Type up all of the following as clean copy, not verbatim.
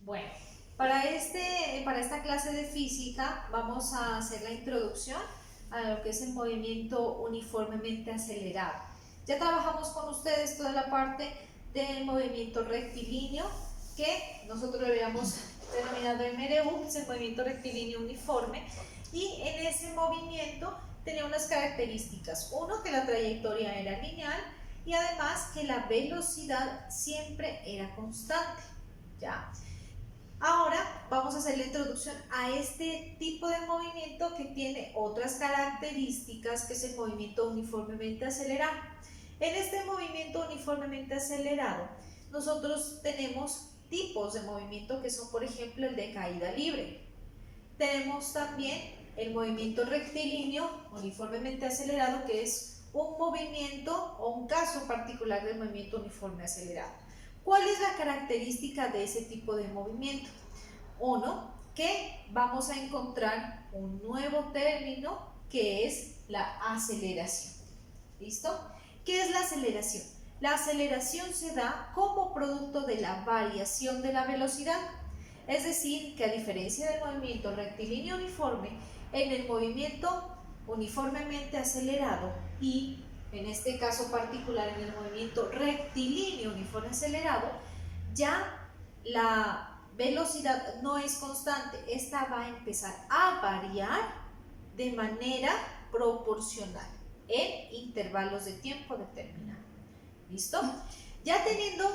Bueno, para esta clase de física vamos a hacer la introducción a lo que es el movimiento uniformemente acelerado. Ya trabajamos con ustedes toda la parte del movimiento rectilíneo que nosotros lo habíamos denominado MRU, que es el movimiento rectilíneo uniforme, y en ese movimiento tenía unas características. Uno, que la trayectoria era lineal y además que la velocidad siempre era constante. ¿Ya? Ahora vamos a hacer la introducción a este tipo de movimiento que tiene otras características, que es el movimiento uniformemente acelerado. En este movimiento uniformemente acelerado, nosotros tenemos tipos de movimiento que son, por ejemplo, el de caída libre. Tenemos también el movimiento rectilíneo uniformemente acelerado, que es un movimiento o un caso particular del movimiento uniforme acelerado. ¿Cuál es la característica de ese tipo de movimiento? Uno, que vamos a encontrar un nuevo término que es la aceleración. ¿Listo? ¿Qué es la aceleración? La aceleración se da como producto de la variación de la velocidad. Es decir, que a diferencia del movimiento rectilíneo uniforme, en el movimiento uniformemente acelerado y en este caso particular en el movimiento rectilíneo uniforme acelerado, ya la velocidad no es constante, esta va a empezar a variar de manera proporcional en intervalos de tiempo determinados. ¿Listo? Ya teniendo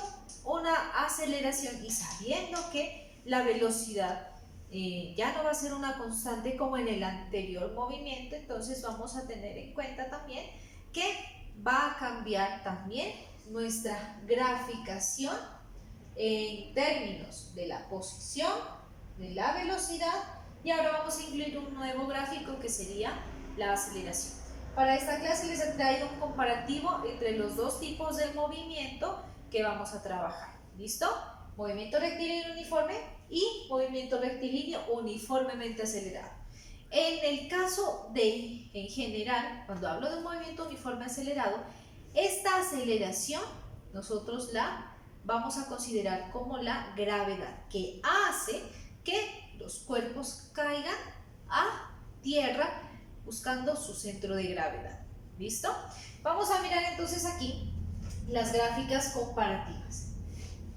una aceleración y sabiendo que la velocidad ya no va a ser una constante como en el anterior movimiento, entonces vamos a tener en cuenta también que va a cambiar también nuestra graficación en términos de la posición, de la velocidad, y ahora vamos a incluir un nuevo gráfico que sería la aceleración. Para esta clase les he traído un comparativo entre los dos tipos de movimiento que vamos a trabajar. ¿Listo? Movimiento rectilíneo uniforme y movimiento rectilíneo uniformemente acelerado. En el caso de, en general, cuando hablo de un movimiento uniforme acelerado, esta aceleración nosotros la vamos a considerar como la gravedad, que hace que los cuerpos caigan a tierra buscando su centro de gravedad. ¿Listo? Vamos a mirar entonces aquí las gráficas comparativas.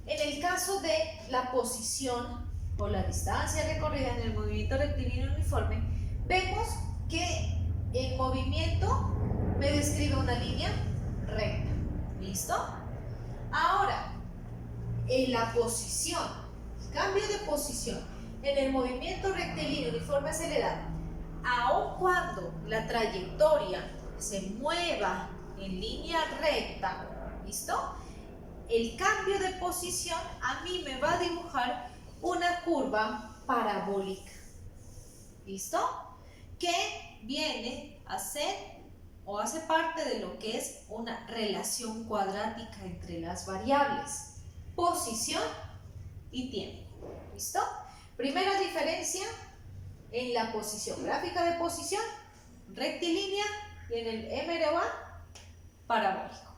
En el caso de la posición o la distancia recorrida en el movimiento rectilíneo uniforme, vemos que el movimiento me describe una línea recta. ¿Listo? Ahora, en la posición, cambio de posición en el movimiento rectilíneo uniforme acelerado, aun cuando la trayectoria se mueva en línea recta, ¿listo? El cambio de posición a mí me va a dibujar una curva parabólica, ¿listo? Que viene a ser o hace parte de lo que es una relación cuadrática entre las variables posición y tiempo. ¿Listo? Primera diferencia en la posición, gráfica de posición rectilínea, y en el MROA parabólico.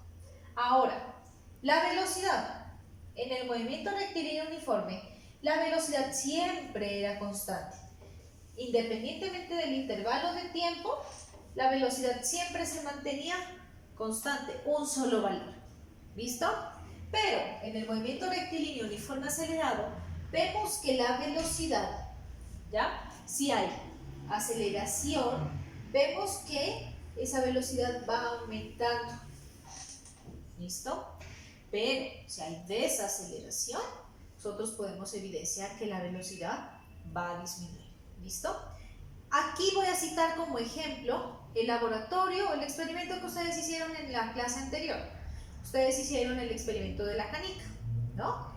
Ahora, la velocidad en el movimiento rectilíneo uniforme, la velocidad siempre era constante. Independientemente del intervalo de tiempo, la velocidad siempre se mantenía constante, un solo valor. ¿Listo? Pero en el movimiento rectilíneo uniforme acelerado, vemos que la velocidad, ¿ya? Si hay aceleración, vemos que esa velocidad va aumentando. ¿Listo? Pero si hay desaceleración, nosotros podemos evidenciar que la velocidad va a disminuir. ¿Listo? Aquí voy a citar como ejemplo el laboratorio o el experimento que ustedes hicieron en la clase anterior. Ustedes hicieron el experimento de la canica, ¿no?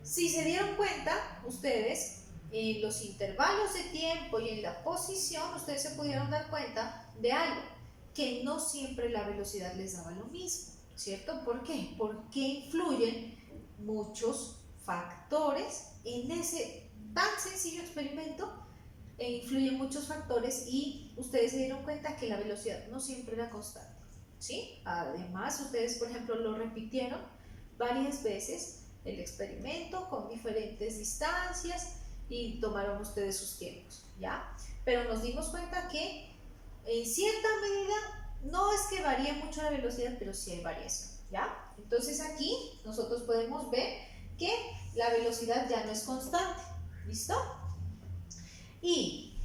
Si se dieron cuenta, ustedes en los intervalos de tiempo y en la posición, ustedes se pudieron dar cuenta de algo, que no siempre la velocidad les daba lo mismo, ¿cierto? ¿Por qué? Porque influyen muchos factores en ese tan sencillo experimento, influyen muchos factores y ustedes se dieron cuenta que la velocidad no siempre era constante, ¿sí? Además, ustedes, por ejemplo, lo repitieron varias veces el experimento con diferentes distancias y tomaron ustedes sus tiempos, ¿ya? Pero nos dimos cuenta que en cierta medida no es que varíe mucho la velocidad, pero sí hay variación, ¿ya? Entonces aquí nosotros podemos ver que la velocidad ya no es constante, ¿listo? Y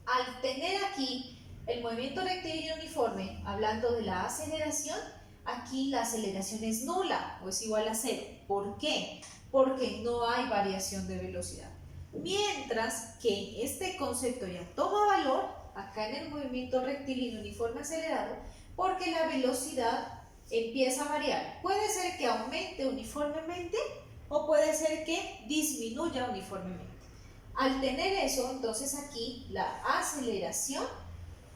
al tener aquí el movimiento rectilíneo uniforme, hablando de la aceleración, aquí la aceleración es nula o es igual a cero. ¿Por qué? Porque no hay variación de velocidad. Mientras que este concepto ya toma valor acá en el movimiento rectilíneo uniforme acelerado, porque la velocidad empieza a variar. Puede ser que aumente uniformemente o puede ser que disminuya uniformemente. Al tener eso, entonces aquí la aceleración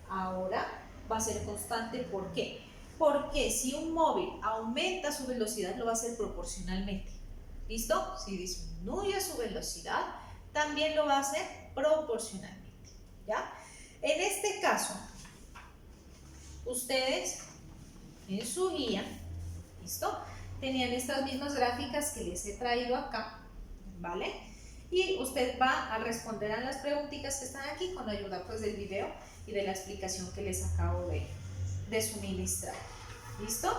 ahora va a ser constante. ¿Por qué? Porque si un móvil aumenta su velocidad, lo va a hacer proporcionalmente. ¿Listo? Si disminuye su velocidad, también lo va a hacer proporcionalmente. ¿Ya? En este caso, ustedes en su guía, ¿listo? Tenían estas mismas gráficas que les he traído acá, ¿vale? Y usted va a responder a las preguntitas que están aquí con ayuda pues del video y de la explicación que les acabo de suministrar. ¿Listo?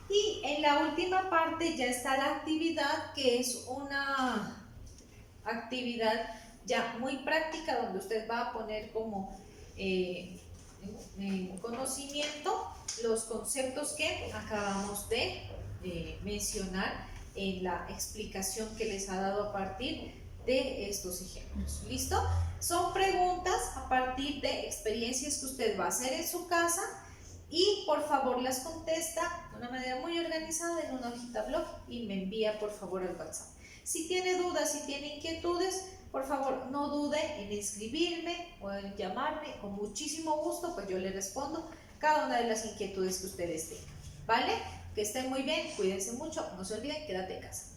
Y en la última parte ya está la actividad, que es una actividad ya muy práctica donde usted va a poner como conocimiento los conceptos que acabamos de mencionar en la explicación que les ha dado a partir de estos ejemplos. ¿Listo? Son preguntas a partir de experiencias que usted va a hacer en su casa y por favor las contesta de una manera muy organizada en una hojita blog y me envía por favor al WhatsApp. Si tiene dudas, si tiene inquietudes, por favor no dude en escribirme o en llamarme, con muchísimo gusto pues yo le respondo cada una de las inquietudes que ustedes tengan, ¿vale? Que estén muy bien, cuídense mucho, no se olviden, quédate en casa.